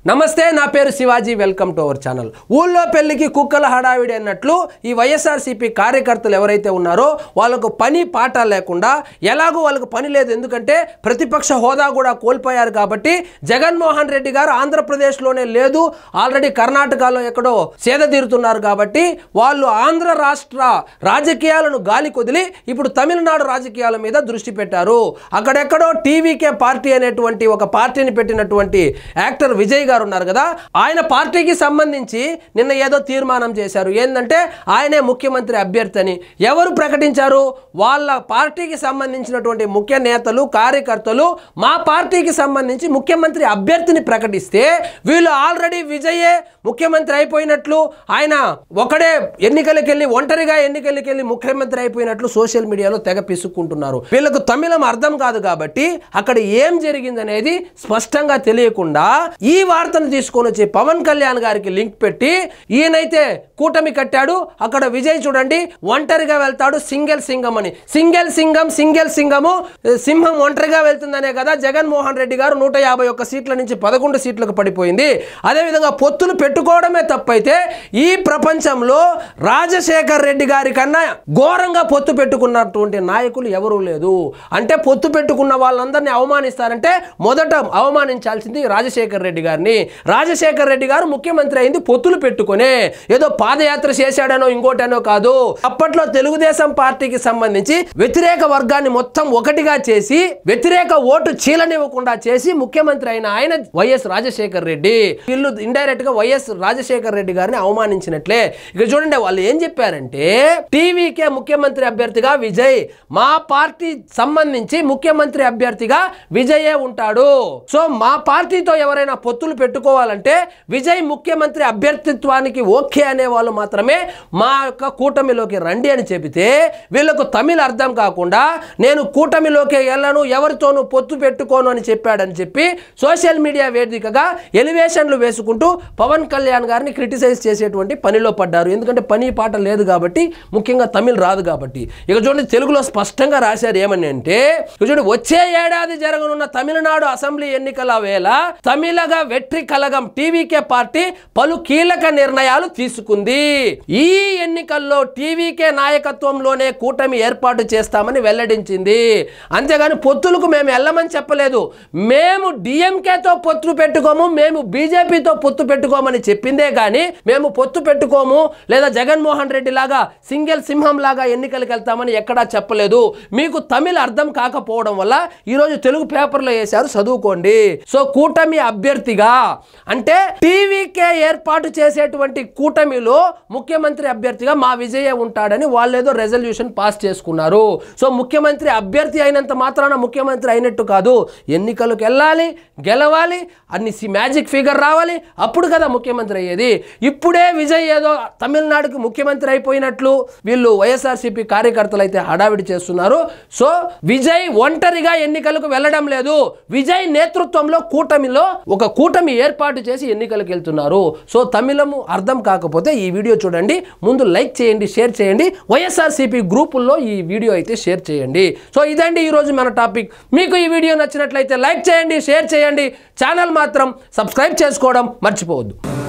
నమస్తే నా పేరు Shivaji welcome to our channel ఊళ్ళో పెళ్లికి కుక్కల హడావిడి అన్నట్లు ఈ వైఎస్ఆర్సీపీ కార్యకర్తలు ఎవరైతే ఉన్నారో వాళ్ళకు పని పాట లేకుండా ఎలాగో వాళ్ళకు పని లేదు ఎందుకంటే ప్రతిపక్ష హోదా కూడా కోల్పోయారు కాబట్టి జగన్మోహన్ రెడ్డి గారు ఆంధ్రప్రదేశ్లోనే లేదు ఆల్రెడీ కర్ణాటకలో ఎక్కడో సేద తీరుతున్నారు కాబట్టి వాళ్ళు ఆంధ్ర రాష్ట్ర రాజకీయాలను గాలి కొదిలి ఇప్పుడు తమిళనాడు రాజకీయాల మీద దృష్టి పెట్టారు అక్కడెక్కడో టీవీకే పార్టీ అనేటువంటి ఒక పార్టీని పెట్టినటువంటి యాక్టర్ విజయ్ ఉన్నారు కదా ఆయన పార్టీకి సంబంధించి నిన్న ఏదో తీర్మానం చేశారు ఏందంటే ఆయనే ముఖ్యమంత్రి అభ్యర్థి అని ఎవరు ప్రకటించారు వాళ్ళ పార్టీకి సంబంధించినటువంటి ముఖ్య నేతలు కార్యకర్తలు మా పార్టీకి సంబంధించి ముఖ్యమంత్రి అభ్యర్థిని ప్రకటిస్తే వీళ్ళు ఆల్రెడీ విజయే ముఖ్యమంత్రి అయిపోయినట్లు ఆయన ఒకడే ఒంటరిగా ఎన్నికలకెళ్ళి ముఖ్యమంత్రి అయిపోయినట్లు సోషల్ మీడియాలో తెగ పిసుక్కుంటున్నారు వీళ్ళకు తమిళం అర్థం కాదు కాబట్టి అక్కడ ఏం జరిగిందనేది స్పష్టంగా తెలియకుండా ఈ వార్తను తీసుకొని వచ్చి పవన్ కళ్యాణ్ గారికి లింక్ పెట్టి ఈయనైతే కూటమి కట్టాడు అక్కడ విజయ్ చూడండి ఒంటరిగా వెళ్తాడు సింగిల్ సింగం అని సింగిల్ సింగము సింహం ఒంటరిగా వెళ్తుందనే కదా జగన్మోహన్ రెడ్డి గారు 151 సీట్ల నుంచి 11 సీట్లకు పడిపోయింది అదేవిధంగా పొత్తులు పెట్టుకోవడమే తప్పైతే ఈ ప్రపంచంలో రాజశేఖర్ రెడ్డి గారి కన్నా ఘోరంగా పొత్తు పెట్టుకున్నటువంటి నాయకులు ఎవరూ లేదు అంటే పొత్తు పెట్టుకున్న వాళ్ళందరినీ అవమానిస్తారంటే మొదట అవమానించాల్సింది రాజశేఖర్ రెడ్డి గారిని రాజశేఖర్ రెడ్డి గారు ముఖ్యమంత్రి అయింది పొత్తులు పెట్టుకునే ఏదో పాదయాత్ర చేశాడనో ఇంకోటనో కాదు అప్పట్లో తెలుగుదేశం పార్టీకి సంబంధించి వ్యతిరేక వర్గాన్ని మొత్తం ఒకటిగా చేసి వ్యతిరేక ఓటు చీలనివ్వకుండా చేసి ముఖ్యమంత్రి అయిన ఆయన వైఎస్ రాజశేఖర్ రెడ్డి వీళ్ళు ఇండైరెక్ట్ గా వైఎస్ రాజశేఖర్ రెడ్డి గారిని అవమానించినట్లే ఇక చూడండి వాళ్ళు ఏం చెప్పారంటే టీవీకే ముఖ్యమంత్రి అభ్యర్థిగా విజయ్ మా పార్టీ సంబంధించి ముఖ్యమంత్రి అభ్యర్థిగా విజయే ఉంటాడు సో మా పార్టీతో ఎవరైనా పొత్తులు పెట్టుకోవాలంటే విజయ్ ముఖ్యమంత్రి అభ్యర్థిత్వానికి ఓకే అనే వాళ్ళు మాత్రమే మా యొక్క కూటమిలోకి రండి అని చెబితే వీళ్ళకు తమిళ అర్థం కాకుండా నేను కూటమిలోకి వెళ్ళను ఎవరితోనూ పొత్తు పెట్టుకోను అని చెప్పాడని చెప్పి సోషల్ మీడియా వేదికగా ఎలివేషన్లు వేసుకుంటూ పవన్ కళ్యాణ్ గారిని క్రిటిసైజ్ చేసేటువంటి పనిలో పడ్డారు ఎందుకంటే పని పాట లేదు కాబట్టి ముఖ్యంగా తమిళ్ రాదు కాబట్టి ఇక చూడండి తెలుగులో స్పష్టంగా రాశారు ఏమని అంటే చూడండి వచ్చే ఏడాది జరగనున్న తమిళనాడు అసెంబ్లీ ఎన్నికల వేళ తమిళగా వెట్రి కలగం టీవీకే పార్టీ పలు కీలక నిర్ణయాలు తీసుకుంది ఈ ఎన్నికల్లో టీవీకే నాయకత్వంలోనే కూటమి ఏర్పాటు చేస్తామని వెల్లడించింది అంతేగాని పొత్తులకు మేము వెళ్ళమని చెప్పలేదు మేము డిఎంకేతో పొత్తు పెట్టుకోము మేము బీజేపీతో పొత్తు పెట్టుకోమని చెప్పిందే కానీ మేము పొత్తు పెట్టుకోము లేదా జగన్మోహన్ రెడ్డి లాగా సింగిల్ సింహం లాగా ఎన్నికలకు వెళ్తామని ఎక్కడా చెప్పలేదు మీకు తమిళ అర్థం కాకపోవడం వల్ల ఈరోజు తెలుగు పేపర్లో వేశారు చదువుకోండి సో కూటమి అభ్యర్థిగా అంటే టీవీకే ఏర్పాటు చేసేటువంటి కూటమిలో ముఖ్యమంత్రి అభ్యర్థిగా మా విజయే ఉంటాడని వాళ్ళు ఏదో రెజల్యూషన్ పాస్ చేసుకున్నారు సో ముఖ్యమంత్రి అభ్యర్థి అయినంత మాత్రాన ముఖ్యమంత్రి అయినట్టు కాదు ఎన్నికలకు వెళ్ళాలి గెలవాలి అన్ని మ్యాజిక్ ఫిగర్ రావాలి అప్పుడు కదా ముఖ్యమంత్రి అయ్యేది ఇప్పుడే విజయ్ ఏదో తమిళనాడుకి ముఖ్యమంత్రి అయిపోయినట్లు వీళ్ళు వైఎస్ఆర్సీపీ కార్యకర్తలు అయితే హడావిడి చేస్తున్నారు సో విజయ్ ఒంటరిగా ఎన్నికలకు వెళ్ళడం లేదు విజయ్ నేతృత్వంలో కూటమిలో ఒక కూటమి ఏర్పాటు చేసి ఎన్నికలకు వెళ్తున్నారు సో తమిళము అర్థం కాకపోతే ఈ వీడియో చూడండి ముందు లైక్ చేయండి షేర్ చేయండి వైఎస్ఆర్సీపీ గ్రూపుల్లో ఈ వీడియో అయితే షేర్ చేయండి సో ఇదండి ఈరోజు మన టాపిక్ మీకు ఈ వీడియో నచ్చినట్లయితే లైక్ చేయండి షేర్ చేయండి ఛానల్ మాత్రం సబ్స్క్రైబ్ చేసుకోవడం మర్చిపోవద్దు